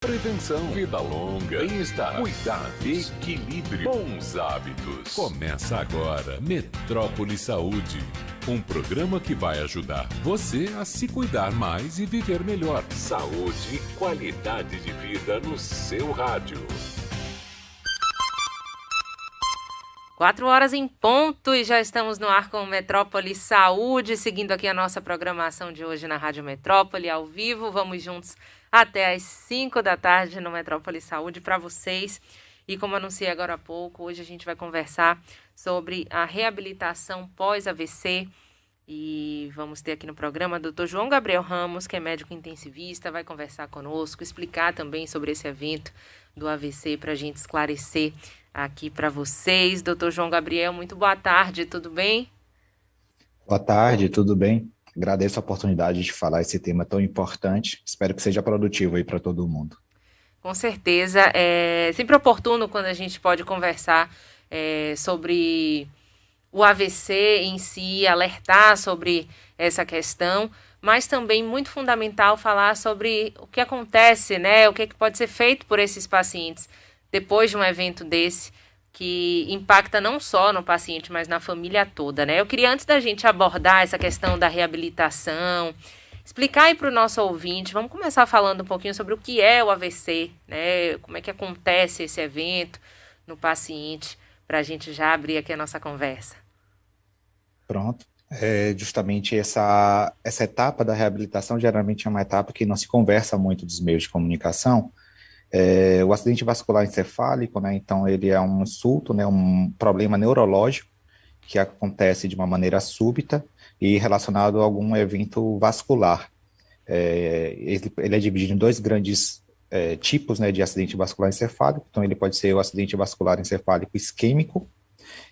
Prevenção, vida longa, bem-estar, cuidado, equilíbrio, bons hábitos. Começa agora Metrópole Saúde, um programa que vai ajudar você a se cuidar mais e viver melhor. Saúde e qualidade de vida no seu rádio. 4 horas em ponto e já estamos no ar com o Metrópole Saúde, seguindo aqui a nossa programação de hoje na Rádio Metrópole, ao vivo. Vamos juntos até às 5 da tarde no Metrópole Saúde para vocês. E como anunciei agora há pouco, hoje a gente vai conversar sobre a reabilitação pós-AVC. E vamos ter aqui no programa o Dr. João Gabriel Ramos, que é médico intensivista, vai conversar conosco, explicar também sobre esse evento do AVC para a gente esclarecer aqui para vocês. Doutor João Gabriel, muito boa tarde, tudo bem? Boa tarde, tudo bem? Agradeço a oportunidade de falar esse tema tão importante. Espero que seja produtivo aí para todo mundo. Com certeza. É sempre oportuno quando a gente pode conversar sobre o AVC em si, alertar sobre essa questão, mas também muito fundamental falar sobre o que acontece, né? O que pode ser feito por esses pacientes depois de um evento desse, que impacta não só no paciente, mas na família toda, né? Eu queria, antes da gente abordar essa questão da reabilitação, explicar aí para o nosso ouvinte, vamos começar falando um pouquinho sobre o que é o AVC, né? Como é que acontece esse evento no paciente, para a gente já abrir aqui a nossa conversa. Pronto. Justamente essa etapa da reabilitação geralmente é uma etapa que não se conversa muito dos meios de comunicação. O acidente vascular encefálico, né, então ele é um insulto, né, um problema neurológico que acontece de uma maneira súbita e relacionado a algum evento vascular. Ele é dividido em dois grandes tipos, né, de acidente vascular encefálico. Então ele pode ser o acidente vascular encefálico isquêmico.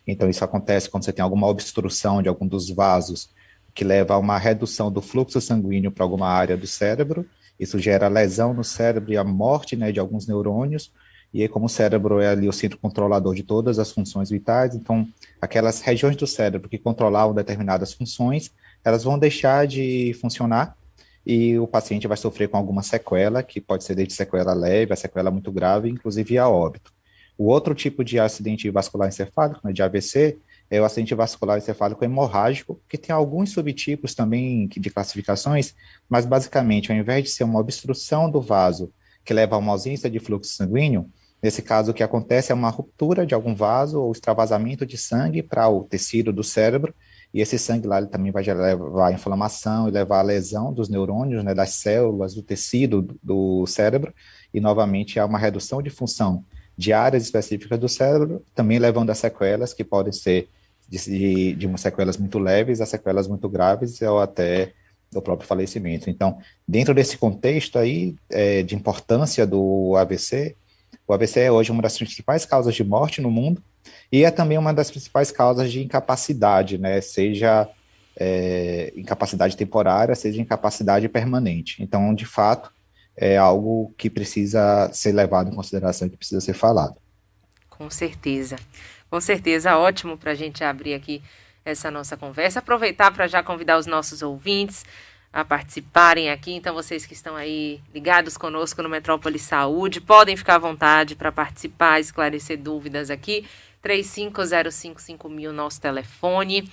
Então isso acontece quando você tem alguma obstrução de algum dos vasos que leva a uma redução do fluxo sanguíneo para alguma área do cérebro. Isso gera lesão no cérebro e a morte, né, de alguns neurônios, e aí, como o cérebro é ali o centro controlador de todas as funções vitais, então aquelas regiões do cérebro que controlavam determinadas funções, elas vão deixar de funcionar e o paciente vai sofrer com alguma sequela, que pode ser desde sequela leve a sequela muito grave, inclusive a óbito. O outro tipo de acidente vascular encefálico, né, de AVC, é o acidente vascular encefálico hemorrágico, que tem alguns subtipos também de classificações, mas basicamente, ao invés de ser uma obstrução do vaso que leva a uma ausência de fluxo sanguíneo, nesse caso o que acontece é uma ruptura de algum vaso ou extravasamento de sangue para o tecido do cérebro, e esse sangue lá ele também vai levar a inflamação e levar a lesão dos neurônios, né, das células, do tecido do cérebro, e novamente há uma redução de função de áreas específicas do cérebro, também levando a sequelas que podem ser de umas sequelas muito leves a sequelas muito graves ou até do próprio falecimento. Então, dentro desse contexto aí de importância do AVC, o AVC é hoje uma das principais causas de morte no mundo e é também uma das principais causas de incapacidade, né? Seja incapacidade temporária, seja incapacidade permanente. Então, de fato, é algo que precisa ser levado em consideração, que precisa ser falado. Com certeza. Com certeza, ótimo para a gente abrir aqui essa nossa conversa. Aproveitar para já convidar os nossos ouvintes a participarem aqui. Então, vocês que estão aí ligados conosco no Metrópole Saúde, podem ficar à vontade para participar, esclarecer dúvidas aqui. 35055000, nosso telefone.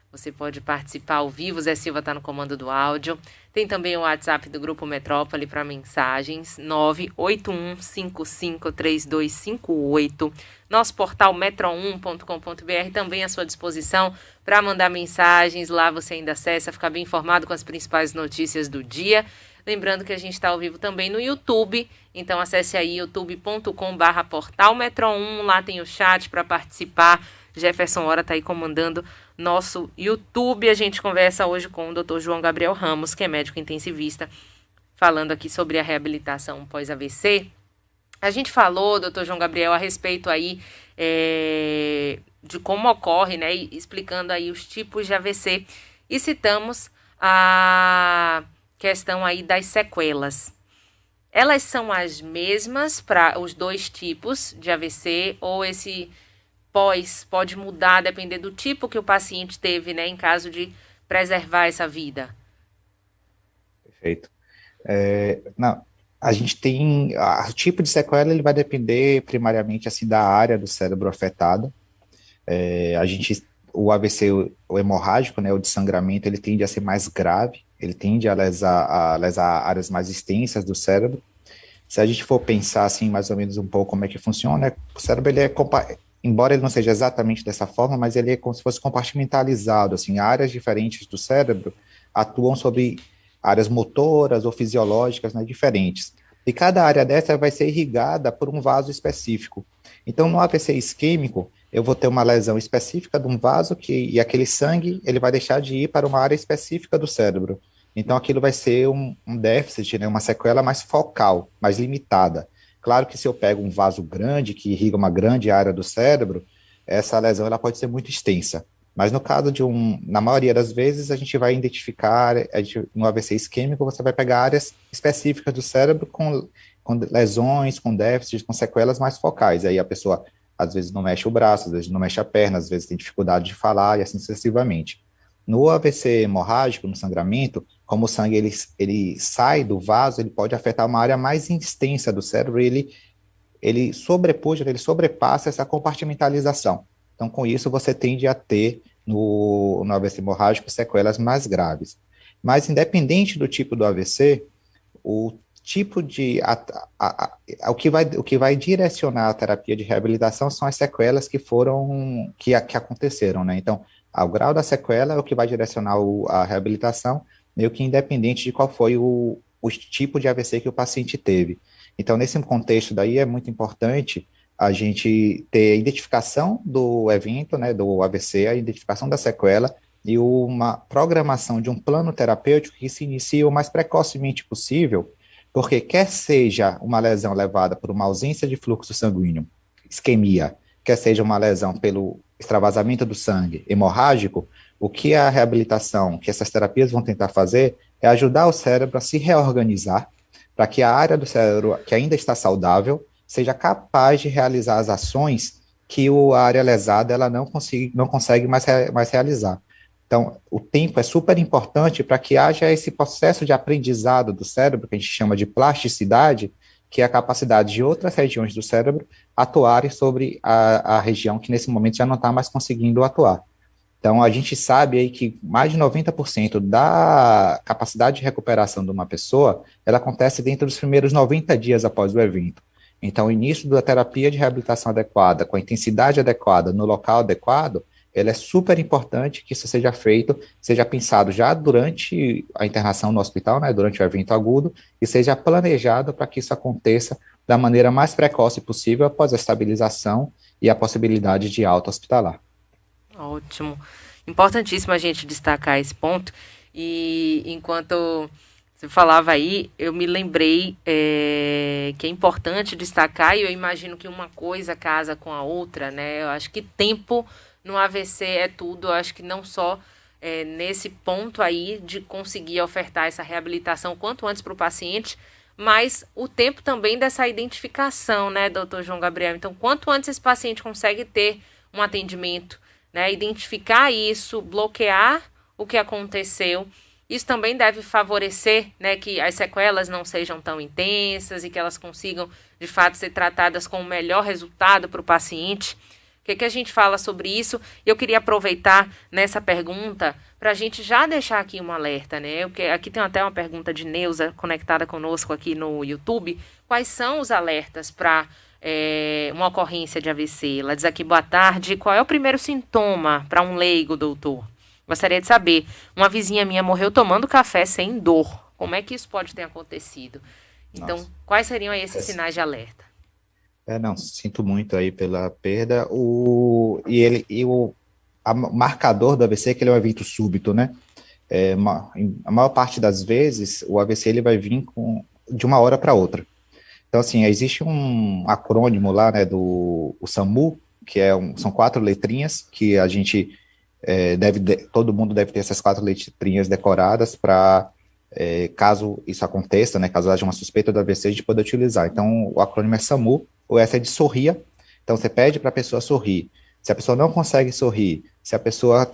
Você pode participar ao vivo, Zé Silva está no comando do áudio. Tem também o WhatsApp do Grupo Metrópole para mensagens, 981553258. Nosso portal metro1.com.br também à sua disposição para mandar mensagens. Lá você ainda acessa, fica bem informado com as principais notícias do dia. Lembrando que a gente está ao vivo também no YouTube, então acesse aí youtube.com/portalmetro1, lá tem o chat para participar. Jefferson Hora está aí comandando nosso YouTube. A gente conversa hoje com o Dr. João Gabriel Ramos, que é médico intensivista, falando aqui sobre a reabilitação pós-AVC. A gente falou, Dr. João Gabriel, a respeito aí de como ocorre, né, explicando aí os tipos de AVC. E citamos a questão aí das sequelas. Elas são as mesmas para os dois tipos de AVC ou esse pode mudar, depender do tipo que o paciente teve, né, em caso de preservar essa vida? Perfeito. A gente tem, o tipo de sequela ele vai depender primariamente assim da área do cérebro afetada. O AVC, o hemorrágico, né, o de sangramento, ele tende a ser mais grave, ele tende a lesar áreas mais extensas do cérebro. Se a gente for pensar assim, mais ou menos um pouco como é que funciona, o cérebro ele embora ele não seja exatamente dessa forma, mas ele é como se fosse compartimentalizado, assim, áreas diferentes do cérebro atuam sobre áreas motoras ou fisiológicas, né, diferentes. E cada área dessa vai ser irrigada por um vaso específico. Então, no AVC isquêmico, eu vou ter uma lesão específica de um vaso e aquele sangue ele vai deixar de ir para uma área específica do cérebro. Então, aquilo vai ser um déficit, né, uma sequela mais focal, mais limitada. Claro que se eu pego um vaso grande, que irriga uma grande área do cérebro, essa lesão ela pode ser muito extensa. Mas no caso na maioria das vezes, a gente vai identificar, no AVC isquêmico, você vai pegar áreas específicas do cérebro com lesões, com déficits, com sequelas mais focais. Aí a pessoa, às vezes, não mexe o braço, às vezes não mexe a perna, às vezes tem dificuldade de falar e assim sucessivamente. No AVC hemorrágico, no sangramento, como o sangue ele sai do vaso, ele pode afetar uma área mais extensa do cérebro e ele sobrepassa essa compartimentalização. Então, com isso, você tende a ter no AVC hemorrágico sequelas mais graves. Mas, independente do tipo do AVC, o tipo de o que vai direcionar a terapia de reabilitação são as sequelas que aconteceram, né? Então, o grau da sequela é o que vai direcionar a reabilitação, meio que independente de qual foi o tipo de AVC que o paciente teve. Então, nesse contexto daí, é muito importante a gente ter a identificação do evento, né, do AVC, a identificação da sequela e uma programação de um plano terapêutico que se inicie o mais precocemente possível, porque quer seja uma lesão levada por uma ausência de fluxo sanguíneo, isquemia, quer seja uma lesão pelo extravasamento do sangue hemorrágico, o que a reabilitação, que essas terapias vão tentar fazer, é ajudar o cérebro a se reorganizar para que a área do cérebro que ainda está saudável seja capaz de realizar as ações que a área lesada ela não consegue mais realizar. Então, o tempo é super importante para que haja esse processo de aprendizado do cérebro, que a gente chama de plasticidade, que é a capacidade de outras regiões do cérebro atuarem sobre a região que nesse momento já não está mais conseguindo atuar. Então, a gente sabe aí que mais de 90% da capacidade de recuperação de uma pessoa, ela acontece dentro dos primeiros 90 dias após o evento. Então, o início da terapia de reabilitação adequada, com a intensidade adequada, no local adequado, ele é super importante que isso seja feito, seja pensado já durante a internação no hospital, né, durante o evento agudo, e seja planejado para que isso aconteça da maneira mais precoce possível após a estabilização e a possibilidade de alta hospitalar. Ótimo. Importantíssimo a gente destacar esse ponto. E enquanto você falava aí, eu me lembrei que é importante destacar, e eu imagino que uma coisa casa com a outra, né? Eu acho que tempo no AVC é tudo. Eu acho que não só nesse ponto aí de conseguir ofertar essa reabilitação quanto antes para o paciente, mas o tempo também dessa identificação, né, doutor João Gabriel? Então, quanto antes esse paciente consegue ter um atendimento, né, identificar isso, bloquear o que aconteceu, isso também deve favorecer, né, que as sequelas não sejam tão intensas e que elas consigam, de fato, ser tratadas com o melhor resultado para o paciente. O que a gente fala sobre isso? Eu queria aproveitar nessa pergunta para a gente já deixar aqui um alerta, né? Aqui tem até uma pergunta de Neuza conectada conosco aqui no YouTube. Quais são os alertas para uma ocorrência de AVC? Ela diz aqui, boa tarde, qual é o primeiro sintoma para um leigo, doutor? Gostaria de saber, uma vizinha minha morreu tomando café sem dor. Como é que isso pode ter acontecido? Então, quais seriam aí esses sinais de alerta? Não, sinto muito aí pela perda. O marcador do AVC é que ele é um evento súbito, né? A maior parte das vezes, o AVC ele vai vir de uma hora para outra. Então, assim, existe um acrônimo lá, né, do SAMU, que são 4 letrinhas, que a gente todo mundo deve ter essas 4 letrinhas decoradas para, caso isso aconteça, né, caso haja uma suspeita do AVC, a gente poder utilizar. Então, o acrônimo é SAMU, ou essa é de sorria. Então, você pede para a pessoa sorrir. Se a pessoa não consegue sorrir, se a pessoa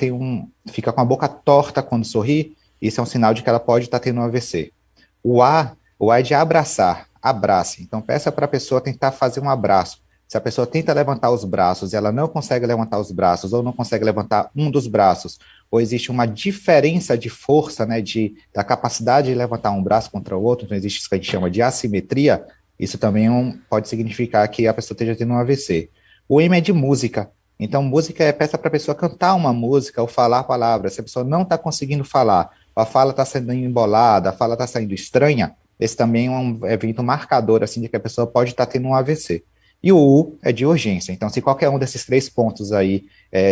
fica com a boca torta quando sorri, isso é um sinal de que ela pode estar tendo um AVC. O A é de abraçar. abrace. Então, peça para a pessoa tentar fazer um abraço. Se a pessoa tenta levantar os braços e ela não consegue levantar os braços, ou não consegue levantar um dos braços, ou existe uma diferença de força, né, da capacidade de levantar um braço contra o outro, então existe isso que a gente chama de assimetria, isso também pode significar que a pessoa esteja tendo um AVC. O M é de música. Então, música é peça para a pessoa cantar uma música ou falar palavras. Se a pessoa não está conseguindo falar, a fala está sendo embolada, a fala está saindo estranha, esse também é um evento marcador assim, de que a pessoa pode estar tendo um AVC. E o U é de urgência. Então, se qualquer um desses 3 pontos aí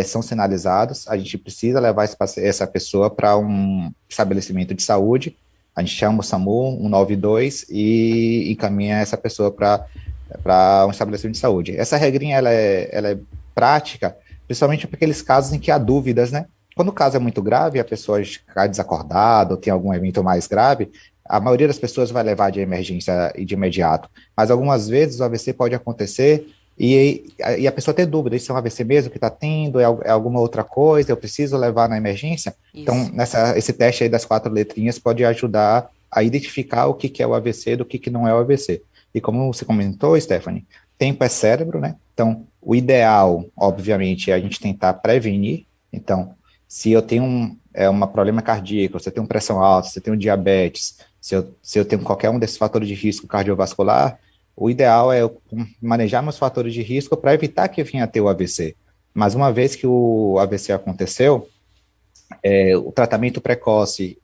são sinalizados, a gente precisa levar essa pessoa para um estabelecimento de saúde. A gente chama o SAMU 192 e encaminha essa pessoa para um estabelecimento de saúde. Essa regrinha ela é prática, principalmente para aqueles casos em que há dúvidas, né? Quando o caso é muito grave, a pessoa cai desacordada ou tem algum evento mais grave, a maioria das pessoas vai levar de emergência e de imediato. Mas algumas vezes o AVC pode acontecer e a pessoa ter dúvida, isso é um AVC mesmo que está tendo, é alguma outra coisa, eu preciso levar na emergência? Isso. Então, esse teste aí das 4 letrinhas pode ajudar a identificar o que é o AVC do que não é o AVC. E como você comentou, Stephanie, tempo é cérebro, né? Então, o ideal, obviamente, é a gente tentar prevenir. Então, se eu tenho um problema cardíaco, se eu tenho pressão alta, se eu tenho diabetes, se eu tenho qualquer um desses fatores de risco cardiovascular, o ideal é eu manejar meus fatores de risco para evitar que eu venha a ter o AVC. Mas uma vez que o AVC aconteceu, o tratamento precoce,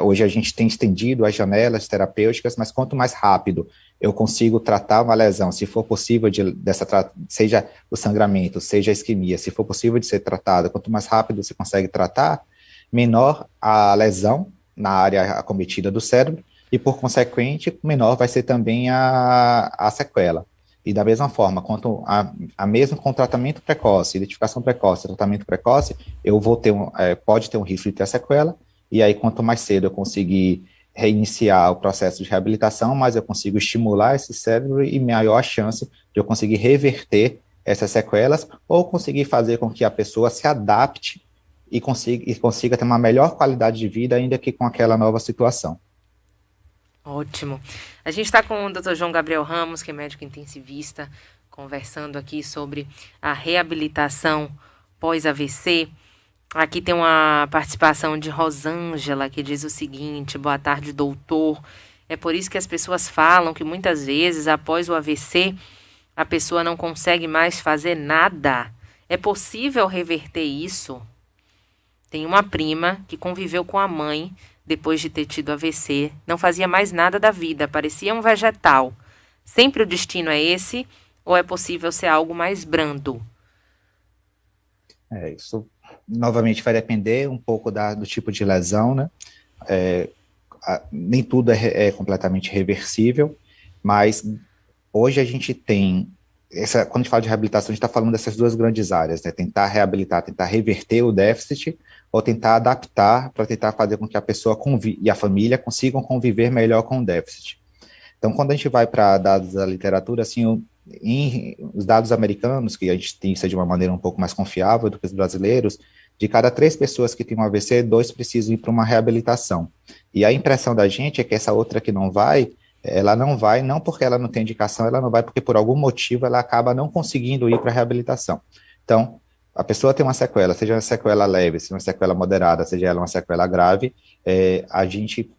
hoje a gente tem estendido as janelas terapêuticas, mas quanto mais rápido eu consigo tratar uma lesão, se for possível, seja o sangramento, seja a isquemia, se for possível de ser tratada, quanto mais rápido você consegue tratar, menor a lesão na área acometida do cérebro, e por consequente, menor vai ser também a sequela. E da mesma forma, quanto mesmo com tratamento precoce, identificação precoce, tratamento precoce, eu vou ter pode ter um risco de ter a sequela, e aí quanto mais cedo eu conseguir reiniciar o processo de reabilitação, mais eu consigo estimular esse cérebro e maior a chance de eu conseguir reverter essas sequelas, ou conseguir fazer com que a pessoa se adapte e consiga ter uma melhor qualidade de vida, ainda que com aquela nova situação. Ótimo. A gente está com o Dr. João Gabriel Ramos, que é médico intensivista, conversando aqui sobre a reabilitação pós-AVC. Aqui tem uma participação de Rosângela, que diz o seguinte: boa tarde, doutor. É por isso que as pessoas falam que muitas vezes, após o AVC, a pessoa não consegue mais fazer nada. É possível reverter isso? Tem uma prima que conviveu com a mãe depois de ter tido AVC, não fazia mais nada da vida, parecia um vegetal. Sempre o destino é esse, ou é possível ser algo mais brando? Isso novamente vai depender um pouco do tipo de lesão, né? Nem tudo é completamente reversível, mas hoje a gente tem, quando a gente fala de reabilitação, a gente está falando dessas 2 grandes áreas, né? Tentar reabilitar, tentar reverter o déficit, ou tentar adaptar para tentar fazer com que a pessoa e a família consigam conviver melhor com o déficit. Então, quando a gente vai para dados da literatura, assim, os dados americanos, que a gente tem isso de uma maneira um pouco mais confiável do que os brasileiros, de cada 3 pessoas que têm um AVC, 2 precisam ir para uma reabilitação. E a impressão da gente é que essa outra que não vai, ela não vai, não porque ela não tem indicação, ela não vai porque por algum motivo ela acaba não conseguindo ir para a reabilitação. Então, a pessoa tem uma sequela, seja uma sequela leve, seja uma sequela moderada, seja ela uma sequela grave, a gente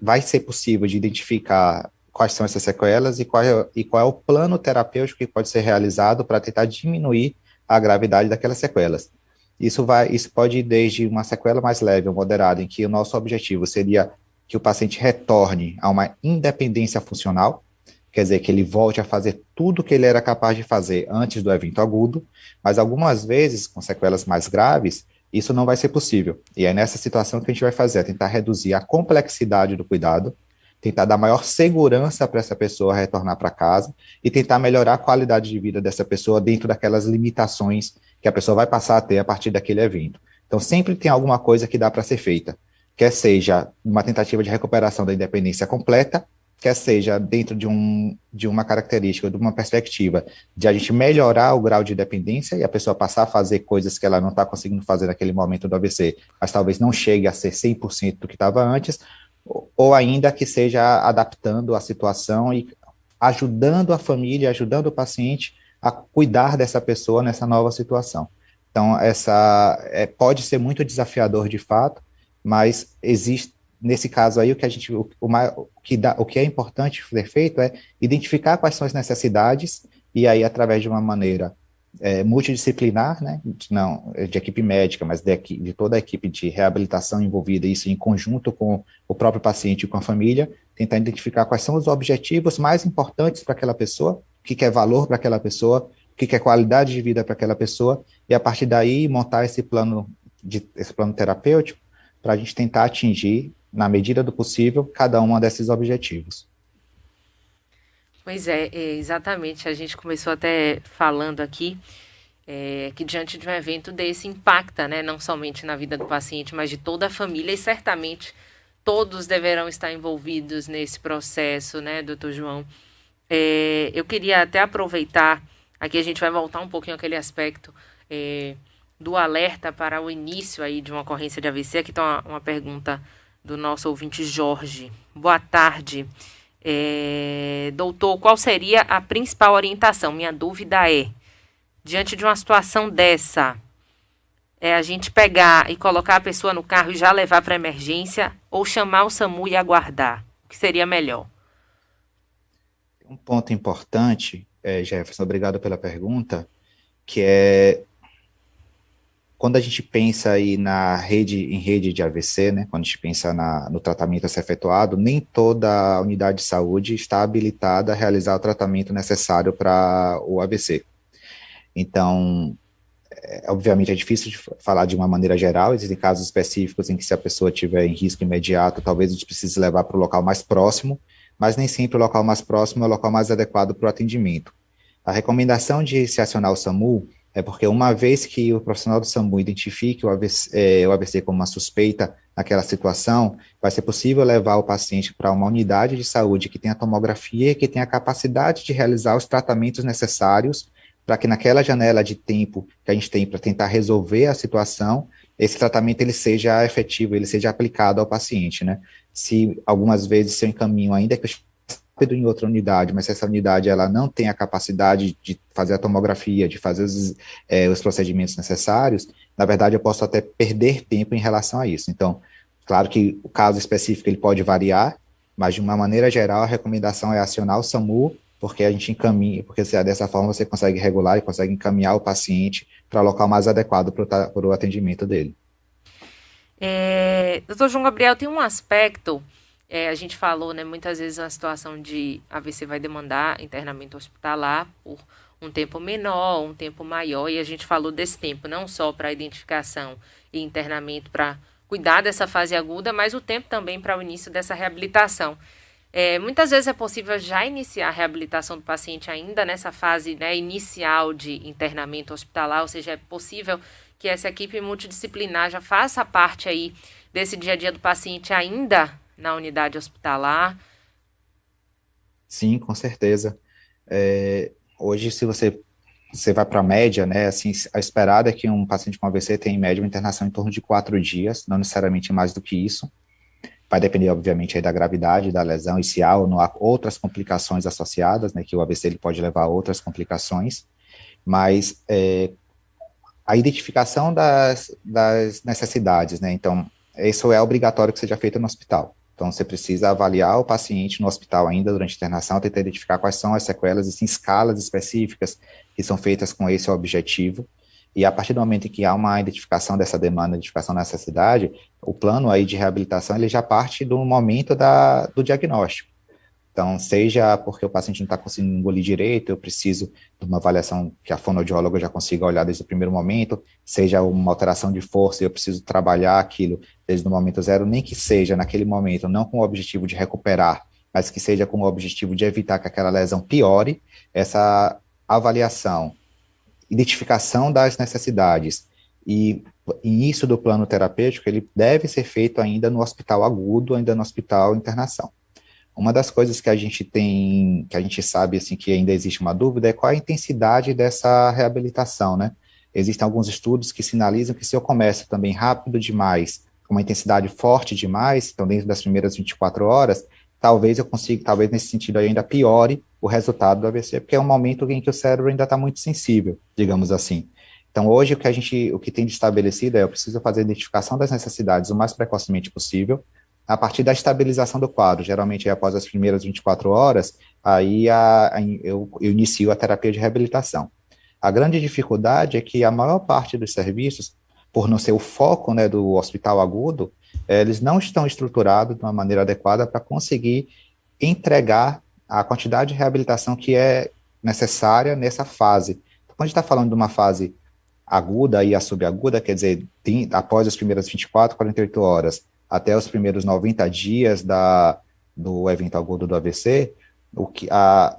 vai ser possível de identificar quais são essas sequelas e qual é o plano terapêutico que pode ser realizado para tentar diminuir a gravidade daquelas sequelas. Isso pode ir desde uma sequela mais leve ou moderada, em que o nosso objetivo seria que o paciente retorne a uma independência funcional, quer dizer, que ele volte a fazer tudo que ele era capaz de fazer antes do evento agudo, mas algumas vezes, com sequelas mais graves, isso não vai ser possível. E é nessa situação que a gente vai fazer, tentar reduzir a complexidade do cuidado, tentar dar maior segurança para essa pessoa retornar para casa e tentar melhorar a qualidade de vida dessa pessoa dentro daquelas limitações que a pessoa vai passar a ter a partir daquele evento. Então, sempre tem alguma coisa que dá para ser feita, quer seja uma tentativa de recuperação da independência completa, quer seja dentro de uma característica, de uma perspectiva de a gente melhorar o grau de dependência e a pessoa passar a fazer coisas que ela não está conseguindo fazer naquele momento do AVC, mas talvez não chegue a ser 100% do que estava antes, ou ainda que seja adaptando a situação e ajudando a família, ajudando o paciente a cuidar dessa pessoa nessa nova situação. Então, pode ser muito desafiador de fato, mas existe, nesse caso aí, o que é importante ser feito é identificar quais são as necessidades e aí, através de uma maneira multidisciplinar, né, não de equipe médica, mas de toda a equipe de reabilitação envolvida, isso em conjunto com o próprio paciente e com a família, tentar identificar quais são os objetivos mais importantes para aquela pessoa, o que é valor para aquela pessoa, o que é qualidade de vida para aquela pessoa, e a partir daí montar esse plano terapêutico para a gente tentar atingir, na medida do possível, cada um desses objetivos. Pois é, exatamente. A gente começou até falando aqui que diante de um evento desse impacta, né, não somente na vida do paciente, mas de toda a família, e certamente todos deverão estar envolvidos nesse processo, né, doutor João? Eu queria até aproveitar, aqui a gente vai voltar um pouquinho àquele aspecto do alerta para o início aí de uma ocorrência de AVC. Aqui está uma pergunta do nosso ouvinte Jorge. Boa tarde. Doutor, qual seria a principal orientação? Minha dúvida é, diante de uma situação dessa, a gente pegar e colocar a pessoa no carro e já levar para emergência ou chamar o SAMU e aguardar? O que seria melhor? Um ponto importante, Jefferson, obrigado pela pergunta, que é quando a gente pensa aí em rede de AVC, né, quando a gente pensa no tratamento a ser efetuado, nem toda a unidade de saúde está habilitada a realizar o tratamento necessário para o AVC. Então, obviamente é difícil de falar de uma maneira geral, existem casos específicos em que se a pessoa tiver em risco imediato, talvez a gente precise levar para o local mais próximo, mas nem sempre o local mais próximo é o local mais adequado para o atendimento. A recomendação de se acionar o SAMU é porque uma vez que o profissional do SAMU identifique o AVC como uma suspeita naquela situação, vai ser possível levar o paciente para uma unidade de saúde que tenha tomografia e que tenha a capacidade de realizar os tratamentos necessários para que naquela janela de tempo que a gente tem para tentar resolver a situação, esse tratamento ele seja efetivo, ele seja aplicado ao paciente, né? Se algumas vezes seu encaminho ainda é rápido em outra unidade, mas se essa unidade ela não tem a capacidade de fazer a tomografia, de fazer os procedimentos necessários, na verdade eu posso até perder tempo em relação a isso. Então, claro que o caso específico ele pode variar, mas de uma maneira geral a recomendação é acionar o SAMU, porque a gente encaminha, porque dessa forma você consegue regular e consegue encaminhar o paciente para o local mais adequado para o atendimento dele. Doutor João Gabriel, tem um aspecto, a gente falou, né, muitas vezes uma situação de AVC vai demandar internamento hospitalar por um tempo menor, um tempo maior, e a gente falou desse tempo, não só para identificação e internamento para cuidar dessa fase aguda, mas o tempo também para o início dessa reabilitação. Muitas vezes é possível já iniciar a reabilitação do paciente ainda nessa fase, né, inicial de internamento hospitalar, ou seja, é possível que essa equipe multidisciplinar já faça parte aí desse dia a dia do paciente ainda na unidade hospitalar? Sim, com certeza. Hoje, se você vai para a média, né, assim, a esperada é que um paciente com AVC tenha em média uma internação em torno de 4 dias, não necessariamente mais do que isso. Vai depender, obviamente, aí da gravidade da lesão e se há ou não há outras complicações associadas, né, que o AVC ele pode levar a outras complicações, mas a identificação das necessidades, né, então, isso é obrigatório que seja feito no hospital. Então, você precisa avaliar o paciente no hospital ainda durante a internação, tentar identificar quais são as sequelas, e sim, escalas específicas que são feitas com esse objetivo. E a partir do momento em que há uma identificação dessa demanda, identificação da necessidade, o plano aí de reabilitação ele já parte do momento do diagnóstico. Então, seja porque o paciente não está conseguindo engolir direito, eu preciso de uma avaliação que a fonoaudióloga já consiga olhar desde o primeiro momento, seja uma alteração de força e eu preciso trabalhar aquilo desde o momento zero, nem que seja naquele momento, não com o objetivo de recuperar, mas que seja com o objetivo de evitar que aquela lesão piore, essa avaliação, identificação das necessidades e início do plano terapêutico, ele deve ser feito ainda no hospital agudo, ainda no hospital internação. Uma das coisas que a gente sabe, assim, que ainda existe uma dúvida é qual a intensidade dessa reabilitação, né? Existem alguns estudos que sinalizam que se eu começo também rápido demais uma intensidade forte demais, então dentro das primeiras 24 horas, talvez nesse sentido aí ainda piore o resultado do AVC, porque é um momento em que o cérebro ainda está muito sensível, digamos assim. Então, hoje, o que tem de estabelecido é, eu preciso fazer a identificação das necessidades o mais precocemente possível, a partir da estabilização do quadro, geralmente após as primeiras 24 horas, aí eu inicio a terapia de reabilitação. A grande dificuldade é que a maior parte dos serviços, por não ser o foco, né, do hospital agudo, eles não estão estruturados de uma maneira adequada para conseguir entregar a quantidade de reabilitação que é necessária nessa fase. Quando a gente está falando de uma fase aguda e a subaguda, quer dizer, após as primeiras 24, 48 horas, até os primeiros 90 dias do evento agudo do AVC,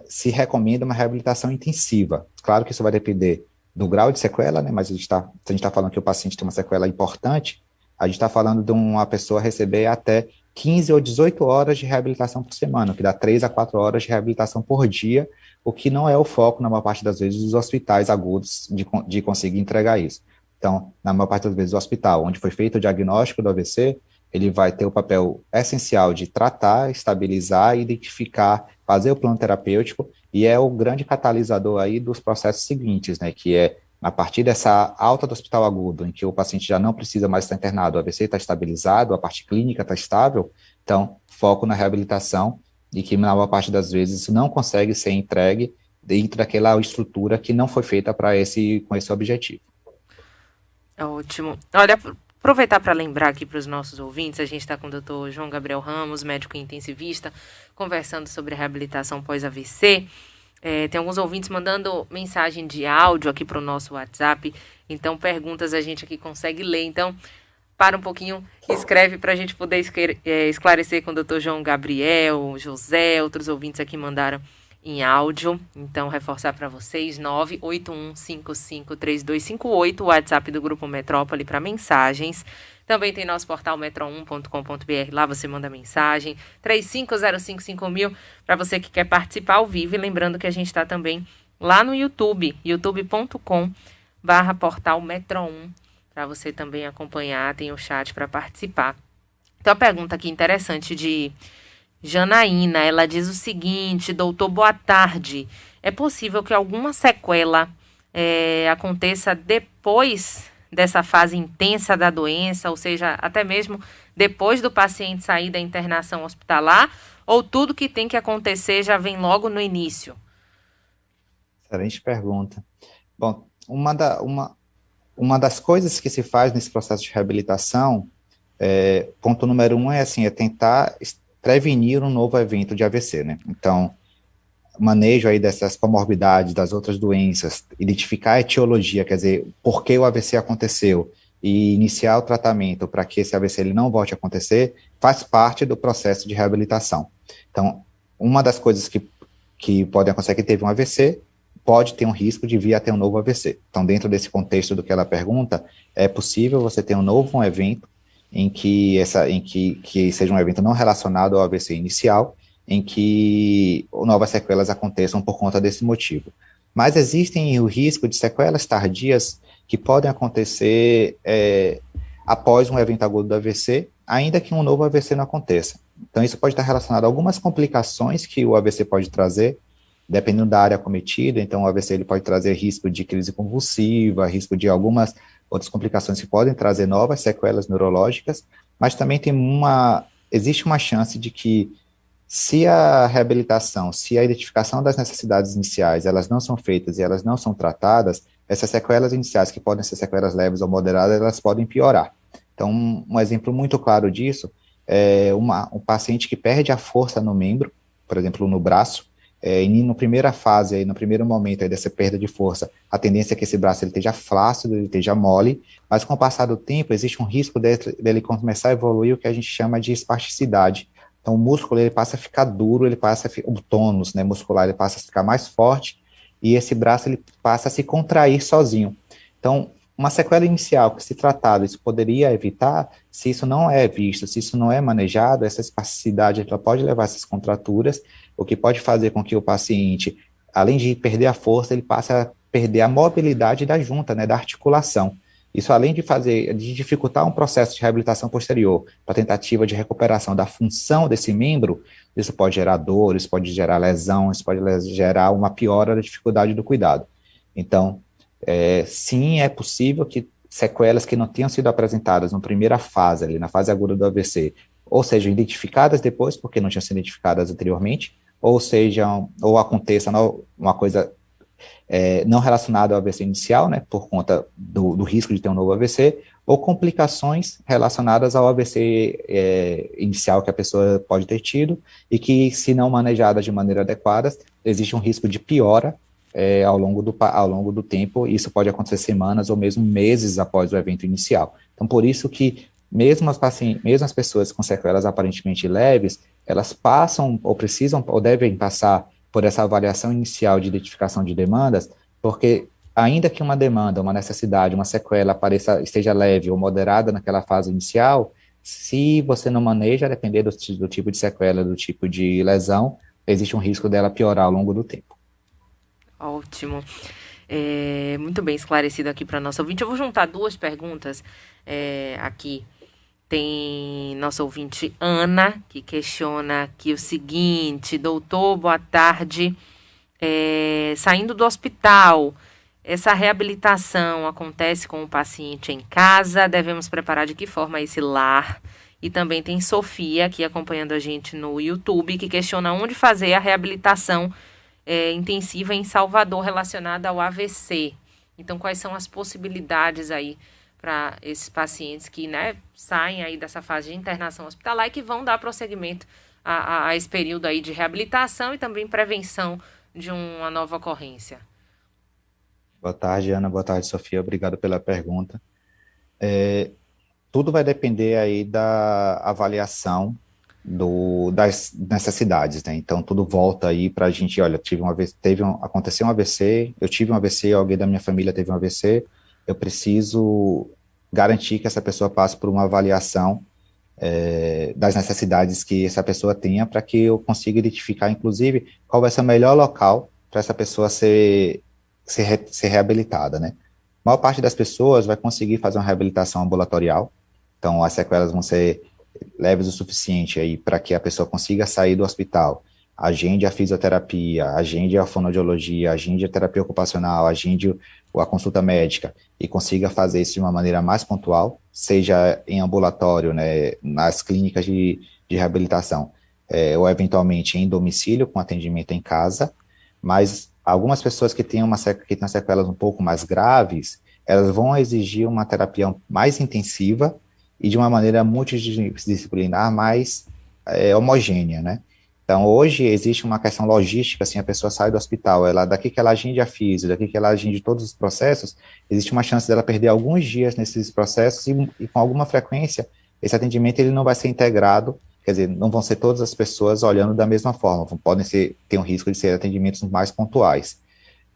se recomenda uma reabilitação intensiva. Claro que isso vai depender do grau de sequela, né, mas se a gente está falando que o paciente tem uma sequela importante, a gente está falando de uma pessoa receber até 15 ou 18 horas de reabilitação por semana, que dá 3 a 4 horas de reabilitação por dia, o que não é o foco, na maior parte das vezes, dos hospitais agudos de conseguir entregar isso. Então, na maior parte das vezes, o hospital onde foi feito o diagnóstico do AVC, ele vai ter o papel essencial de tratar, estabilizar, identificar, fazer o plano terapêutico, e é o grande catalisador aí dos processos seguintes, né, que é a partir dessa alta do hospital agudo, em que o paciente já não precisa mais estar internado, o AVC está estabilizado, a parte clínica está estável, então, foco na reabilitação, e que, na maior parte das vezes, não consegue ser entregue dentro daquela estrutura que não foi feita com esse objetivo. Ótimo. Olha, aproveitar para lembrar aqui para os nossos ouvintes, a gente está com o Dr. João Gabriel Ramos, médico intensivista, conversando sobre reabilitação pós-AVC. Tem alguns ouvintes mandando mensagem de áudio aqui para o nosso WhatsApp, então perguntas a gente aqui consegue ler. Então, para um pouquinho, escreve para a gente poder esclarecer com o Dr. João Gabriel, José, outros ouvintes aqui mandaram em áudio. Então, reforçar para vocês, 981553258, o WhatsApp do Grupo Metrópole para mensagens. Também tem nosso portal metro1.com.br, lá você manda mensagem, 35055000, para você que quer participar ao vivo. E lembrando que a gente está também lá no YouTube, youtube.com/portal metro1, para você também acompanhar, tem o chat para participar. Então, a pergunta aqui interessante de Janaína, ela diz o seguinte: doutor, boa tarde, é possível que alguma sequela aconteça depois dessa fase intensa da doença, ou seja, até mesmo depois do paciente sair da internação hospitalar, ou tudo que tem que acontecer já vem logo no início? Excelente pergunta. Bom, uma das coisas que se faz nesse processo de reabilitação, ponto número 1 é tentar prevenir um novo evento de AVC, né? Então, manejo aí dessas comorbidades, das outras doenças, identificar a etiologia, quer dizer, por que o AVC aconteceu, e iniciar o tratamento para que esse AVC ele não volte a acontecer, faz parte do processo de reabilitação. Então, uma das coisas que podem acontecer é que teve um AVC, pode ter um risco de vir a ter um novo AVC. Então, dentro desse contexto do que ela pergunta, é possível você ter um evento em que seja um evento não relacionado ao AVC inicial, em que novas sequelas aconteçam por conta desse motivo. Mas existem o risco de sequelas tardias que podem acontecer após um evento agudo do AVC, ainda que um novo AVC não aconteça. Então, isso pode estar relacionado a algumas complicações que o AVC pode trazer, dependendo da área acometida. Então, o AVC ele pode trazer risco de crise convulsiva, risco de algumas outras complicações que podem trazer novas sequelas neurológicas, mas também existe uma chance de que, se a reabilitação, se a identificação das necessidades iniciais, elas não são feitas e elas não são tratadas, essas sequelas iniciais, que podem ser sequelas leves ou moderadas, elas podem piorar. Então, um exemplo muito claro disso é um paciente que perde a força no membro, por exemplo, no braço, e na primeira fase, aí, no primeiro momento aí dessa perda de força, a tendência é que esse braço ele esteja flácido, ele esteja mole, mas com o passar do tempo, existe um risco dele começar a evoluir o que a gente chama de espasticidade. Então, o músculo ele passa a ficar duro, o tônus, né, muscular ele passa a ficar mais forte, e esse braço ele passa a se contrair sozinho. Então, uma sequela inicial que, se tratado, isso poderia evitar, se isso não é visto, se isso não é manejado, essa espasticidade ela pode levar a essas contraturas, o que pode fazer com que o paciente, além de perder a força, ele passe a perder a mobilidade da junta, né, da articulação. Isso além de dificultar um processo de reabilitação posterior, para tentativa de recuperação da função desse membro, isso pode gerar dor, isso pode gerar lesão, isso pode gerar uma piora da dificuldade do cuidado. Então, sim, é possível que sequelas que não tenham sido apresentadas na primeira fase, ali, na fase aguda do AVC, ou sejam identificadas depois, porque não tinham sido identificadas anteriormente, ou aconteça uma coisa não relacionada ao AVC inicial, né, por conta do risco de ter um novo AVC, ou complicações relacionadas ao AVC inicial que a pessoa pode ter tido, e que, se não manejadas de maneira adequada, existe um risco de piora ao longo do tempo, e isso pode acontecer semanas ou mesmo meses após o evento inicial. Então, por isso que, mesmo as pessoas com sequelas aparentemente leves, elas passam, ou precisam, ou devem passar por essa avaliação inicial de identificação de demandas, porque ainda que uma demanda, uma necessidade, uma sequela esteja leve ou moderada naquela fase inicial, se você não maneja, a depender do tipo de sequela, do tipo de lesão, existe um risco dela piorar ao longo do tempo. Ótimo. Muito bem esclarecido aqui para nossa ouvinte. Eu vou juntar duas perguntas aqui. Tem nossa ouvinte Ana, que questiona aqui o seguinte: doutor, boa tarde. Saindo do hospital, essa reabilitação acontece com o paciente em casa? Devemos preparar de que forma esse lar? E também tem Sofia aqui acompanhando a gente no YouTube, que questiona onde fazer a reabilitação intensiva em Salvador relacionada ao AVC. Então, quais são as possibilidades aí para esses pacientes que, né, saem aí dessa fase de internação hospitalar e que vão dar prosseguimento a esse período aí de reabilitação e também prevenção de uma nova ocorrência? Boa tarde, Ana. Boa tarde, Sofia. Obrigado pela pergunta. Tudo vai depender aí da avaliação das necessidades, né? Então, tudo volta aí para a gente, olha, aconteceu um AVC, eu tive um AVC, alguém da minha família teve um AVC, eu preciso garantir que essa pessoa passe por uma avaliação das necessidades que essa pessoa tenha, para que eu consiga identificar, inclusive, qual vai ser o melhor local para essa pessoa ser reabilitada, né? A maior parte das pessoas vai conseguir fazer uma reabilitação ambulatorial, então as sequelas vão ser leves o suficiente aí para que a pessoa consiga sair do hospital, agende a fisioterapia, agende a fonoaudiologia, agende a terapia ocupacional, agende a consulta médica e consiga fazer isso de uma maneira mais pontual, seja em ambulatório, né, nas clínicas de reabilitação, ou eventualmente em domicílio, com atendimento em casa, mas algumas pessoas que têm sequelas um pouco mais graves, elas vão exigir uma terapia mais intensiva e de uma maneira multidisciplinar mais homogênea, né? Então, hoje existe uma questão logística, assim, a pessoa sai do hospital, daqui que ela agende a físio, daqui que ela agende todos os processos, existe uma chance dela perder alguns dias nesses processos e com alguma frequência, esse atendimento ele não vai ser integrado, quer dizer, não vão ser todas as pessoas olhando da mesma forma, ter um risco de ser atendimentos mais pontuais.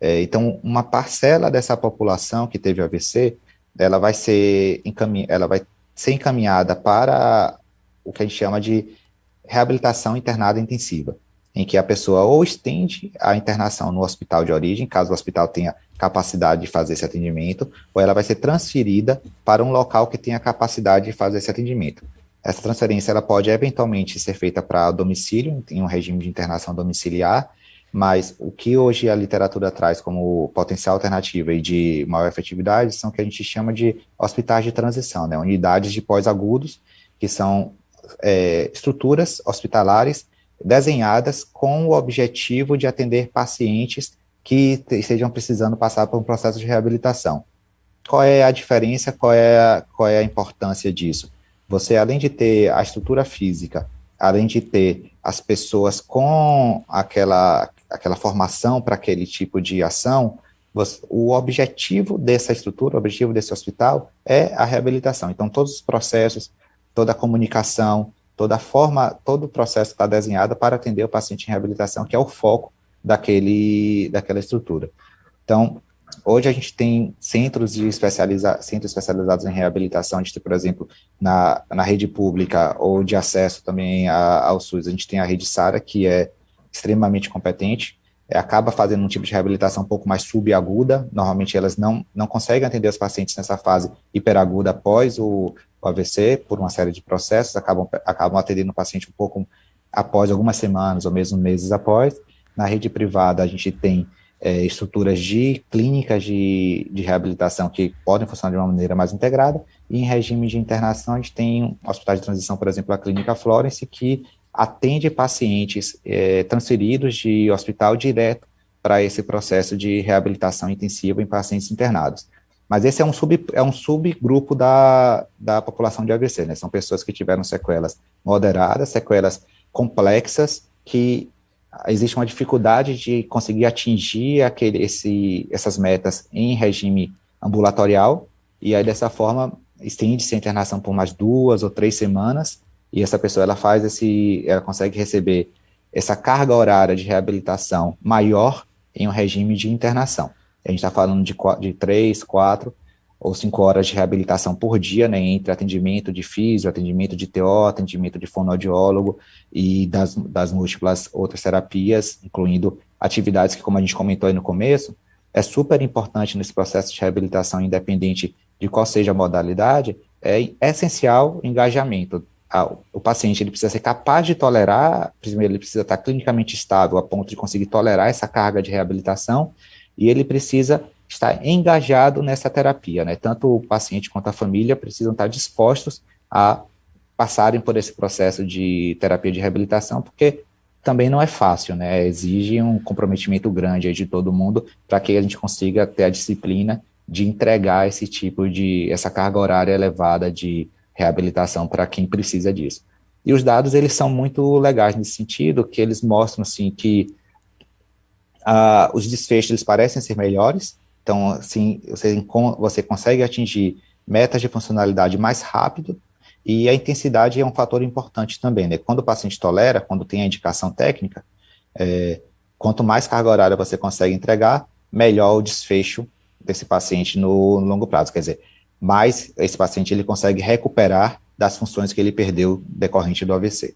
Então, uma parcela dessa população que teve AVC, ela vai ser encaminhada para o que a gente chama de reabilitação internada intensiva, em que a pessoa ou estende a internação no hospital de origem, caso o hospital tenha capacidade de fazer esse atendimento, ou ela vai ser transferida para um local que tenha capacidade de fazer esse atendimento. Essa transferência ela pode eventualmente ser feita para domicílio, em um regime de internação domiciliar, mas o que hoje a literatura traz como potencial alternativa e de maior efetividade são o que a gente chama de hospitais de transição, né? Unidades de pós-agudos, que são estruturas hospitalares desenhadas com o objetivo de atender pacientes que estejam precisando passar por um processo de reabilitação. Qual é a diferença, qual é a importância disso? Você, além de ter a estrutura física, além de ter as pessoas com aquela formação para aquele tipo de ação, o objetivo dessa estrutura, o objetivo desse hospital é a reabilitação. Então, todos os processos, toda a comunicação, toda a forma, todo o processo está desenhado para atender o paciente em reabilitação, que é o foco daquela estrutura. Então, hoje a gente tem centros especializados em reabilitação. A gente tem, por exemplo, na rede pública ou de acesso também ao SUS, a gente tem a rede SARA, que é extremamente competente. acaba fazendo um tipo de reabilitação um pouco mais subaguda. Normalmente elas não conseguem atender os pacientes nessa fase hiperaguda após o AVC, por uma série de processos, acabam atendendo o paciente um pouco após algumas semanas ou mesmo meses após. Na rede privada, a gente tem estruturas de clínicas de reabilitação que podem funcionar de uma maneira mais integrada, e em regime de internação, a gente tem um hospital de transição, por exemplo, a Clínica Florence, que atende pacientes transferidos de hospital direto para esse processo de reabilitação intensiva em pacientes internados. Mas esse é um subgrupo da população de AVC, né? São pessoas que tiveram sequelas moderadas, sequelas complexas, que existe uma dificuldade de conseguir atingir essas metas em regime ambulatorial, e aí dessa forma estende-se a internação por mais 2 ou 3 semanas, e essa pessoa ela consegue receber essa carga horária de reabilitação maior em um regime de internação. A gente está falando de 3, 4 ou 5 horas de reabilitação por dia, né, entre atendimento de físio, atendimento de TO, atendimento de fonoaudiólogo e das múltiplas outras terapias, incluindo atividades que, como a gente comentou aí no começo, é super importante nesse processo de reabilitação, independente de qual seja a modalidade, é essencial o engajamento. O paciente ele precisa ser capaz de tolerar, primeiro ele precisa estar clinicamente estável a ponto de conseguir tolerar essa carga de reabilitação, e ele precisa estar engajado nessa terapia, né? Tanto o paciente quanto a família precisam estar dispostos a passarem por esse processo de terapia de reabilitação, porque também não é fácil, né? Exige um comprometimento grande aí de todo mundo para que a gente consiga ter a disciplina de entregar essa carga horária elevada de reabilitação para quem precisa disso. E os dados, eles são muito legais nesse sentido, que eles mostram, assim, que os desfechos, eles parecem ser melhores. Então, assim, você consegue atingir metas de funcionalidade mais rápido, e a intensidade é um fator importante também, né? Quando o paciente tolera, quando tem a indicação técnica, quanto mais carga horária você consegue entregar, melhor o desfecho desse paciente no longo prazo. Quer dizer, mais esse paciente ele consegue recuperar das funções que ele perdeu decorrente do AVC.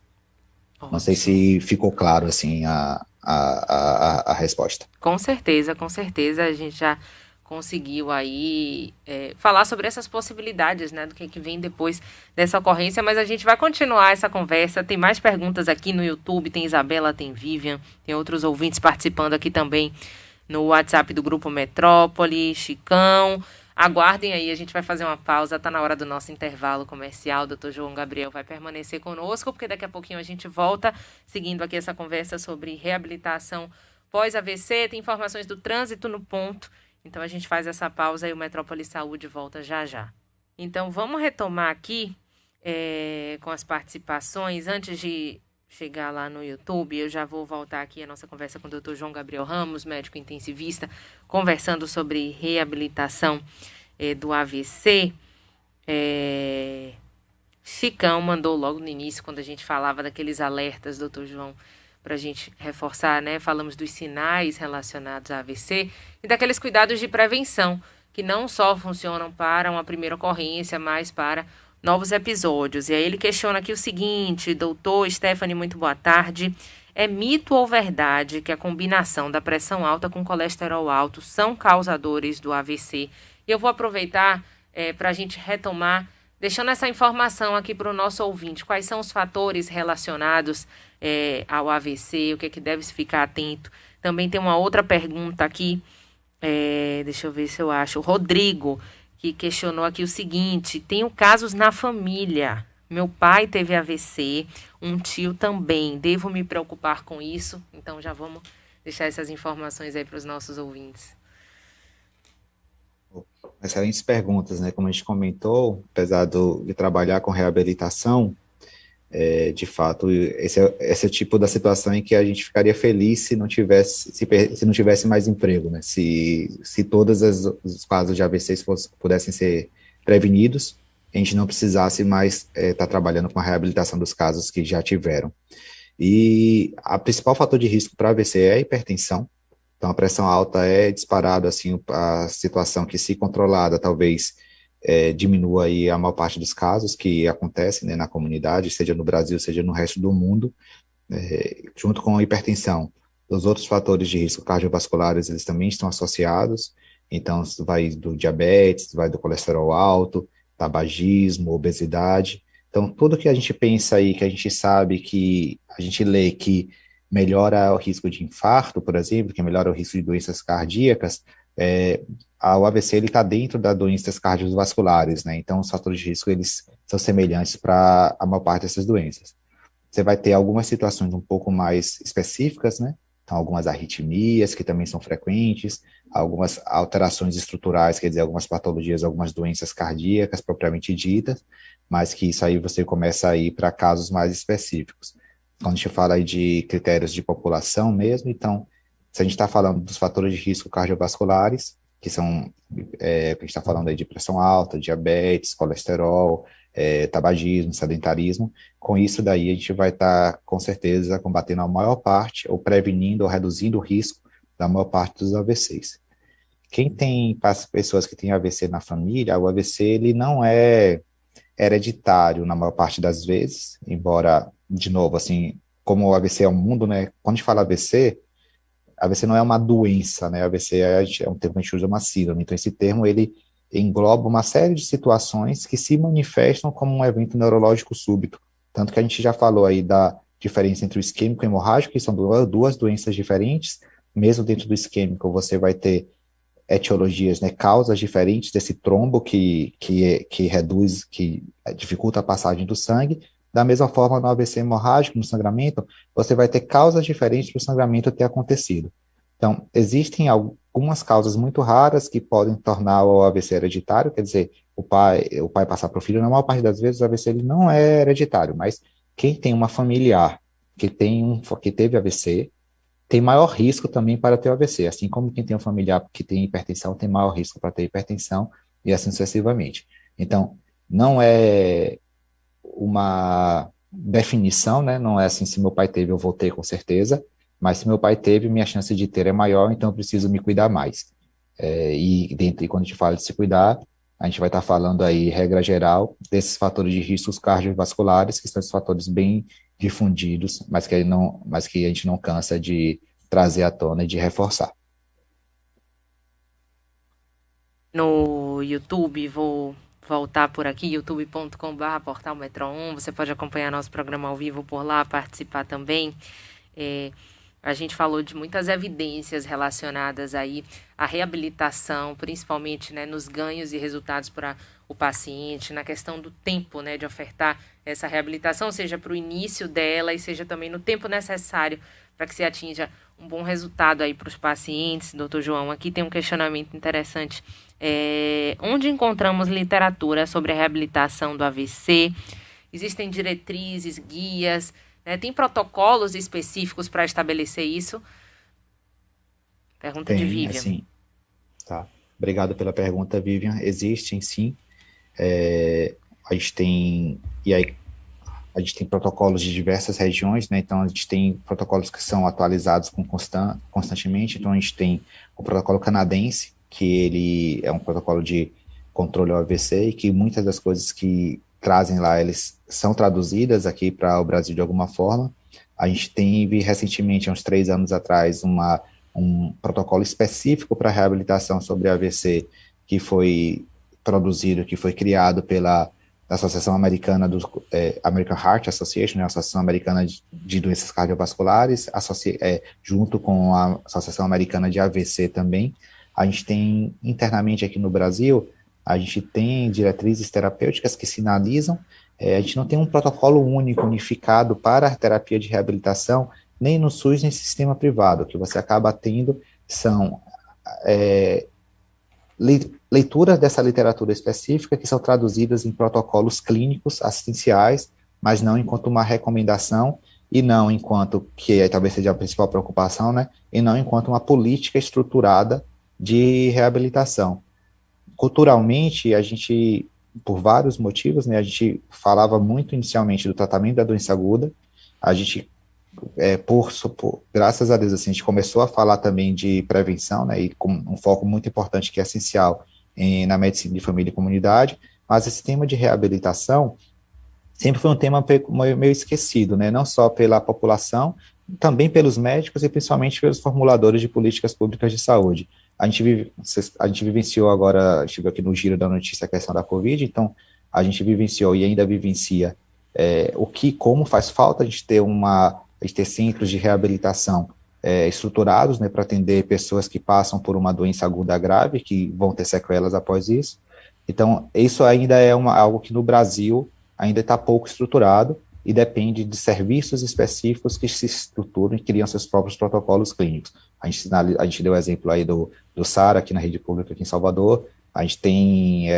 Ótimo. Não sei se ficou claro, assim, a resposta. Com certeza, a gente já conseguiu aí falar sobre essas possibilidades, né, do que vem depois dessa ocorrência, mas a gente vai continuar essa conversa. Tem mais perguntas aqui no YouTube, tem Isabela, tem Vivian, tem outros ouvintes participando aqui também no WhatsApp do Grupo Metrópole, Chicão. Aguardem aí, a gente vai fazer uma pausa, está na hora do nosso intervalo comercial. O Dr. João Gabriel vai permanecer conosco, porque daqui a pouquinho a gente volta, seguindo aqui essa conversa sobre reabilitação pós-AVC, tem informações do trânsito no ponto, então a gente faz essa pausa e o Metrópole Saúde volta já já. Então vamos retomar aqui com as participações. Antes de chegar lá no YouTube, eu já vou voltar aqui a nossa conversa com o Dr. João Gabriel Ramos, médico intensivista, conversando sobre reabilitação do AVC. Chicão mandou logo no início, quando a gente falava daqueles alertas, Dr. João, para a gente reforçar, né? Falamos dos sinais relacionados a AVC e daqueles cuidados de prevenção, que não só funcionam para uma primeira ocorrência, mas para novos episódios. E aí ele questiona aqui o seguinte: doutor Stephanie, muito boa tarde. É mito ou verdade que a combinação da pressão alta com colesterol alto são causadores do AVC? E eu vou aproveitar para a gente retomar, deixando essa informação aqui para o nosso ouvinte. Quais são os fatores relacionados ao AVC? O que é que deve se ficar atento? Também tem uma outra pergunta aqui. Deixa eu ver se eu acho. O Rodrigo, que questionou aqui o seguinte: tenho casos na família. Meu pai teve AVC, um tio também. Devo me preocupar com isso? Então já vamos deixar essas informações aí para os nossos ouvintes. Excelentes perguntas, né? Como a gente comentou, apesar de trabalhar com reabilitação, de fato, esse é o tipo da situação em que a gente ficaria feliz se não tivesse mais emprego, né? Se todos os casos de AVC pudessem ser prevenidos, a gente não precisasse mais estar trabalhando com a reabilitação dos casos que já tiveram. E o principal fator de risco para AVC é a hipertensão. Então, a pressão alta é disparado, assim, a situação que, se controlada, talvez diminua aí a maior parte dos casos que acontecem, né, na comunidade, seja no Brasil, seja no resto do mundo. Junto com a hipertensão, Os outros fatores de risco cardiovasculares, eles também estão associados, então vai do diabetes, vai do colesterol alto, tabagismo, obesidade. Então, tudo que a gente pensa aí, que a gente sabe, que a gente lê que melhora o risco de infarto, por exemplo, que melhora o risco de doenças cardíacas, o AVC ele está dentro das doenças cardiovasculares, né? Então, os fatores de risco eles são semelhantes para a maior parte dessas doenças. Você vai ter algumas situações um pouco mais específicas, né? Então, algumas arritmias, que também são frequentes, algumas alterações estruturais, quer dizer, algumas patologias, algumas doenças cardíacas propriamente ditas, mas que isso aí você começa a ir para casos mais específicos. Quando a gente fala aí de critérios de população mesmo, então, se a gente está falando dos fatores de risco cardiovasculares, que são, a gente está falando aí de pressão alta, diabetes, colesterol, tabagismo, sedentarismo, com isso daí a gente vai estar, com certeza, combatendo a maior parte, ou prevenindo, ou reduzindo o risco da maior parte dos AVCs. Quem tem pessoas que têm AVC na família, o AVC ele não é hereditário na maior parte das vezes, embora, de novo, assim, como o AVC é um mundo, né, quando a gente fala AVC não é uma doença, né, AVC é um termo que a gente usa, uma síndrome, então esse termo, ele engloba uma série de situações que se manifestam como um evento neurológico súbito, tanto que a gente já falou aí da diferença entre o isquêmico e o hemorrágico, que são duas doenças diferentes, mesmo dentro do isquêmico você vai ter etiologias, né, causas diferentes desse trombo que reduz, que dificulta a passagem do sangue. Da mesma forma, no AVC hemorrágico, no sangramento, você vai ter causas diferentes para o sangramento ter acontecido. Então, existem algumas causas muito raras que podem tornar o AVC hereditário, quer dizer, o pai passar para o filho. Na maior parte das vezes, o AVC ele não é hereditário, mas quem tem uma familiar que teve AVC, tem maior risco também para ter o AVC, assim como quem tem um familiar que tem hipertensão tem maior risco para ter hipertensão e assim sucessivamente. Então, não é uma definição, né? Não é assim, se meu pai teve, eu vou ter com certeza, mas se meu pai teve, minha chance de ter é maior, então eu preciso me cuidar mais. E quando a gente fala de se cuidar, a gente vai estar falando aí, regra geral, desses fatores de riscos cardiovasculares, que são esses fatores bem difundidos, mas que a gente não cansa de trazer à tona e de reforçar. No YouTube, vou voltar por aqui, youtube.com/portal Metro1, você pode acompanhar nosso programa ao vivo por lá, participar também. A gente falou de muitas evidências relacionadas aí à reabilitação, principalmente, né, nos ganhos e resultados para o paciente, na questão do tempo, né, de ofertar essa reabilitação, seja para o início dela e seja também no tempo necessário para que se atinja um bom resultado aí para os pacientes. Doutor João, aqui tem um questionamento interessante. Onde encontramos literatura sobre a reabilitação do AVC? Existem diretrizes, guias, né? Tem protocolos específicos para estabelecer isso? Pergunta de Vivian. Assim, tá. Obrigado pela pergunta, Vivian. Existem, sim. A gente tem protocolos de diversas regiões, né? Então a gente tem protocolos que são atualizados constantemente. Então a gente tem o protocolo canadense, que ele é um protocolo de controle ao AVC e que muitas das coisas que trazem lá, eles são traduzidas aqui para o Brasil de alguma forma. A gente teve recentemente, há uns 3 anos atrás, um protocolo específico para reabilitação sobre AVC que foi produzido, que foi criado pela Associação Americana American Heart Association, né, a Associação Americana de Doenças Cardiovasculares, junto com a Associação Americana de AVC também. A gente tem internamente aqui no Brasil, a gente tem diretrizes terapêuticas que sinalizam, a gente não tem um protocolo único, unificado para a terapia de reabilitação, nem no SUS, nem no sistema privado. O que você acaba tendo são leituras dessa literatura específica que são traduzidas em protocolos clínicos assistenciais, mas não enquanto uma recomendação e não enquanto, que talvez seja a principal preocupação, né, e não enquanto uma política estruturada de reabilitação. Culturalmente, a gente, por vários motivos, né, a gente falava muito inicialmente do tratamento da doença aguda, a gente, graças a Deus, assim, a gente começou a falar também de prevenção, né, e com um foco muito importante que é essencial na medicina de família e comunidade, mas esse tema de reabilitação sempre foi um tema meio esquecido, né, não só pela população, também pelos médicos e principalmente pelos formuladores de políticas públicas de saúde. A gente vivenciou agora, estive aqui no giro da notícia a questão da Covid, então a gente vivenciou e ainda vivencia como faz falta a gente ter centros de reabilitação estruturados, né, para atender pessoas que passam por uma doença aguda grave, que vão ter sequelas após isso. Então, isso ainda é algo que no Brasil ainda está pouco estruturado e depende de serviços específicos que se estruturam e criam seus próprios protocolos clínicos. A gente deu o exemplo aí do SARA, aqui na rede pública, aqui em Salvador. A gente tem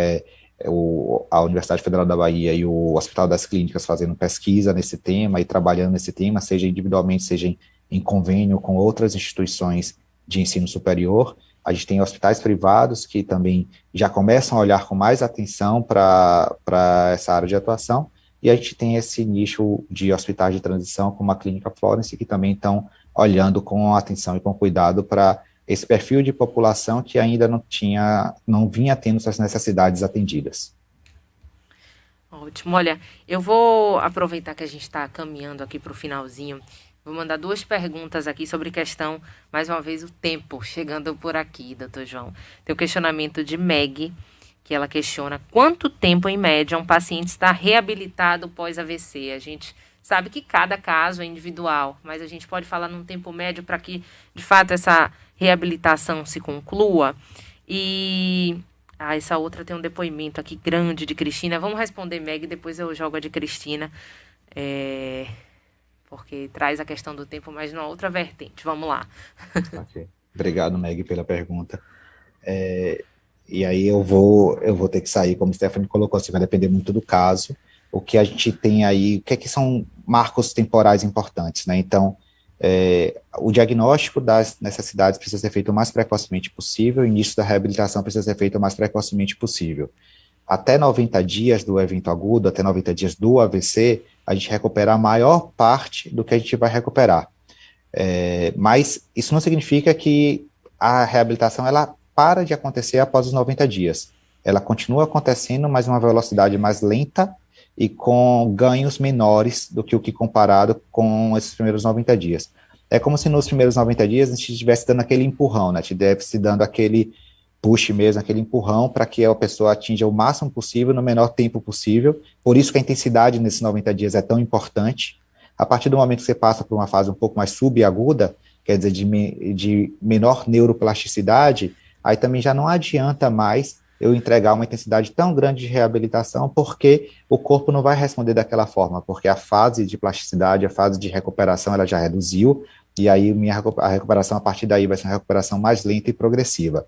a Universidade Federal da Bahia e o Hospital das Clínicas fazendo pesquisa nesse tema e trabalhando nesse tema, seja individualmente, seja em convênio com outras instituições de ensino superior. A gente tem hospitais privados que também já começam a olhar com mais atenção para essa área de atuação, e a gente tem esse nicho de hospitais de transição, como a Clínica Florence, que também estão olhando com atenção e com cuidado para esse perfil de população que ainda não vinha tendo suas necessidades atendidas. Ótimo. Olha, eu vou aproveitar que a gente está caminhando aqui para o finalzinho. Vou mandar 2 perguntas aqui sobre questão, mais uma vez, o tempo chegando por aqui, doutor João. Tem o questionamento de Meg, que ela questiona quanto tempo, em média, um paciente está reabilitado pós-AVC. A gente sabe que cada caso é individual, mas a gente pode falar num tempo médio para que, de fato, essa reabilitação se conclua. E essa outra tem um depoimento aqui grande de Cristina. Vamos responder, Meg, depois eu jogo a de Cristina, porque traz a questão do tempo, mas numa outra vertente. Vamos lá. Okay. Obrigado, Meg, pela pergunta. E aí eu vou ter que sair, como o Stephanie colocou, assim, vai depender muito do caso. O que a gente tem aí, o que é que são marcos temporais importantes, né? Então, o diagnóstico das necessidades precisa ser feito o mais precocemente possível, o início da reabilitação precisa ser feito o mais precocemente possível. Até 90 dias do evento agudo, até 90 dias do AVC, a gente recupera a maior parte do que a gente vai recuperar. Mas isso não significa que a reabilitação ela para de acontecer após os 90 dias. Ela continua acontecendo, mas em uma velocidade mais lenta e com ganhos menores do que o que comparado com esses primeiros 90 dias. É como se nos primeiros 90 dias a gente estivesse dando aquele empurrão, né? A gente deve se dando aquele push mesmo, aquele empurrão para que a pessoa atinja o máximo possível no menor tempo possível. Por isso que a intensidade nesses 90 dias é tão importante. A partir do momento que você passa por uma fase um pouco mais subaguda, quer dizer, de menor neuroplasticidade, aí também já não adianta mais eu entregar uma intensidade tão grande de reabilitação, porque o corpo não vai responder daquela forma, porque a fase de plasticidade, a fase de recuperação, ela já reduziu, e aí a recuperação a partir daí vai ser uma recuperação mais lenta e progressiva.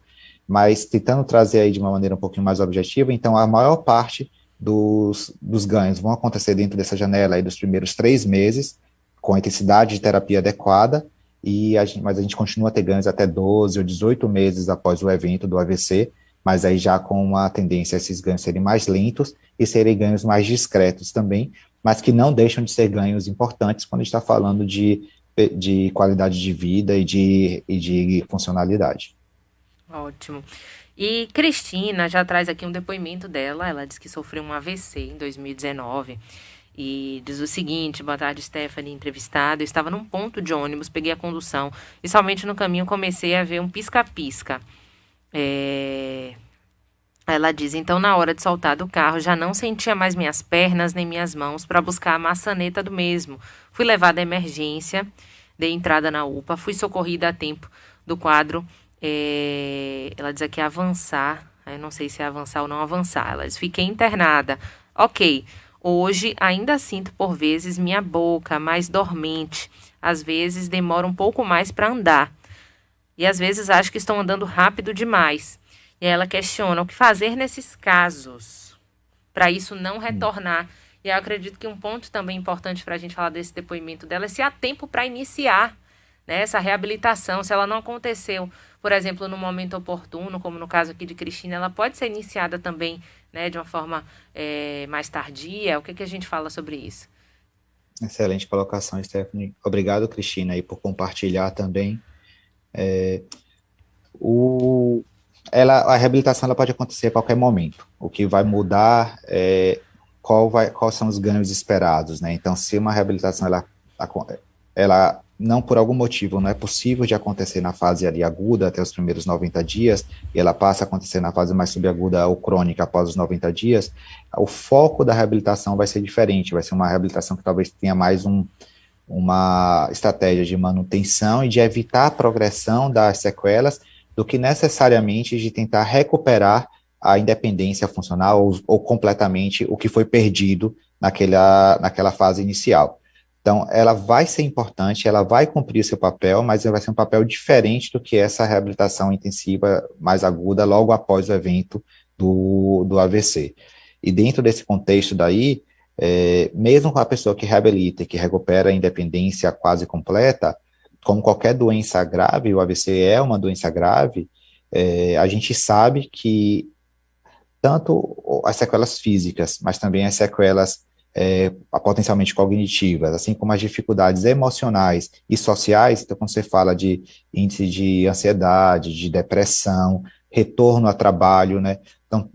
Mas tentando trazer aí de uma maneira um pouquinho mais objetiva, então a maior parte dos ganhos vão acontecer dentro dessa janela aí dos primeiros 3 meses, com a intensidade de terapia adequada, mas a gente continua a ter ganhos até 12 ou 18 meses após o evento do AVC, mas aí já com uma tendência a esses ganhos serem mais lentos e serem ganhos mais discretos também, mas que não deixam de ser ganhos importantes quando a gente está falando de qualidade de vida e de funcionalidade. Ótimo. E Cristina já traz aqui um depoimento dela. Ela diz que sofreu um AVC em 2019 e diz o seguinte: boa tarde, Stephanie, entrevistada. Eu estava num ponto de ônibus, peguei a condução e somente no caminho comecei a ver um pisca-pisca. Ela diz, então na hora de soltar do carro já não sentia mais minhas pernas nem minhas mãos para buscar a maçaneta do mesmo. Fui levada à emergência, dei entrada na UPA, fui socorrida a tempo do quadro. Ela diz aqui avançar, eu não sei se é avançar ou não avançar. Ela diz, fiquei internada. Ok, hoje ainda sinto por vezes minha boca mais dormente. Às vezes demora um pouco mais para andar. E às vezes acho que estou andando rápido demais. E ela questiona o que fazer nesses casos para isso não retornar. E eu acredito que um ponto também importante para a gente falar desse depoimento dela é se há tempo para iniciar, né, essa reabilitação. Se ela não aconteceu, por exemplo, no momento oportuno, como no caso aqui de Cristina, ela pode ser iniciada também, né, de uma forma mais tardia. O que a gente fala sobre isso? Excelente colocação, Stephanie. Obrigado, Cristina, aí, por compartilhar também. A reabilitação ela pode acontecer a qualquer momento. O que vai mudar quais são os ganhos esperados, né? Então, se uma reabilitação ela não por algum motivo não é possível de acontecer na fase ali aguda até os primeiros 90 dias, e ela passa a acontecer na fase mais subaguda ou crônica após os 90 dias, o foco da reabilitação vai ser diferente, vai ser uma reabilitação que talvez tenha mais uma estratégia de manutenção e de evitar a progressão das sequelas do que necessariamente de tentar recuperar a independência funcional ou completamente o que foi perdido naquela fase inicial. Então, ela vai ser importante, ela vai cumprir seu papel, mas vai ser um papel diferente do que essa reabilitação intensiva mais aguda logo após o evento do AVC. E dentro desse contexto daí, mesmo com a pessoa que reabilita e que recupera a independência quase completa, como qualquer doença grave, o AVC é uma doença grave, a gente sabe que tanto as sequelas físicas, mas também as sequelas potencialmente cognitivas, assim como as dificuldades emocionais e sociais. Então, quando você fala de índice de ansiedade, de depressão, retorno ao trabalho, né? Então,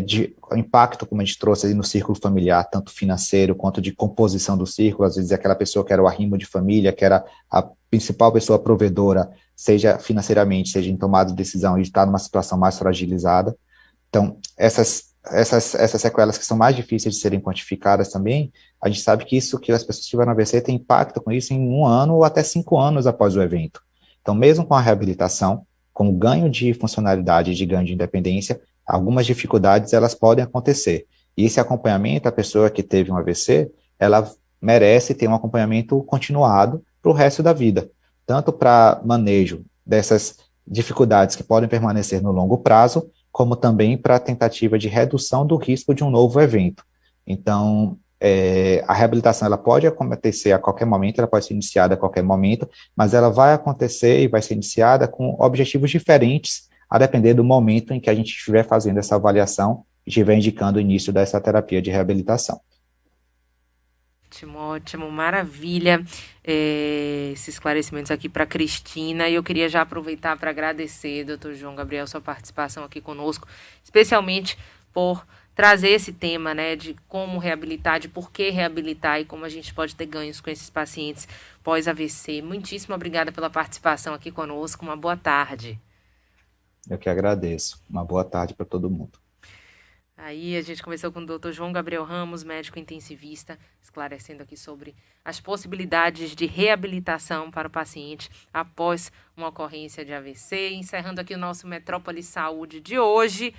de impacto, como a gente trouxe ali no círculo familiar, tanto financeiro quanto de composição do círculo, às vezes aquela pessoa que era o arrimo de família, que era a principal pessoa provedora, seja financeiramente, seja em tomada de decisão, e está numa situação mais fragilizada. Então, essas sequelas que são mais difíceis de serem quantificadas também, a gente sabe que isso que as pessoas tiveram AVC tem impacto com isso em 1 ano ou até 5 anos após o evento. Então, mesmo com a reabilitação, com o ganho de funcionalidade e de ganho de independência, algumas dificuldades elas podem acontecer. E esse acompanhamento, a pessoa que teve um AVC, ela merece ter um acompanhamento continuado para o resto da vida, tanto para manejo dessas dificuldades que podem permanecer no longo prazo, como também para a tentativa de redução do risco de um novo evento. Então, a reabilitação ela pode acontecer a qualquer momento, ela pode ser iniciada a qualquer momento, mas ela vai acontecer e vai ser iniciada com objetivos diferentes, a depender do momento em que a gente estiver fazendo essa avaliação e estiver indicando o início dessa terapia de reabilitação. Ótimo, ótimo, maravilha, esses esclarecimentos aqui para Cristina, e eu queria já aproveitar para agradecer, doutor João Gabriel, sua participação aqui conosco, especialmente por trazer esse tema, né, de como reabilitar, de por que reabilitar e como a gente pode ter ganhos com esses pacientes pós-AVC. Muitíssimo obrigada pela participação aqui conosco, uma boa tarde. Eu que agradeço, uma boa tarde para todo mundo. Aí a gente começou com o doutor João Gabriel Ramos, médico intensivista, esclarecendo aqui sobre as possibilidades de reabilitação para o paciente após uma ocorrência de AVC. Encerrando aqui o nosso Metrópole Saúde de hoje.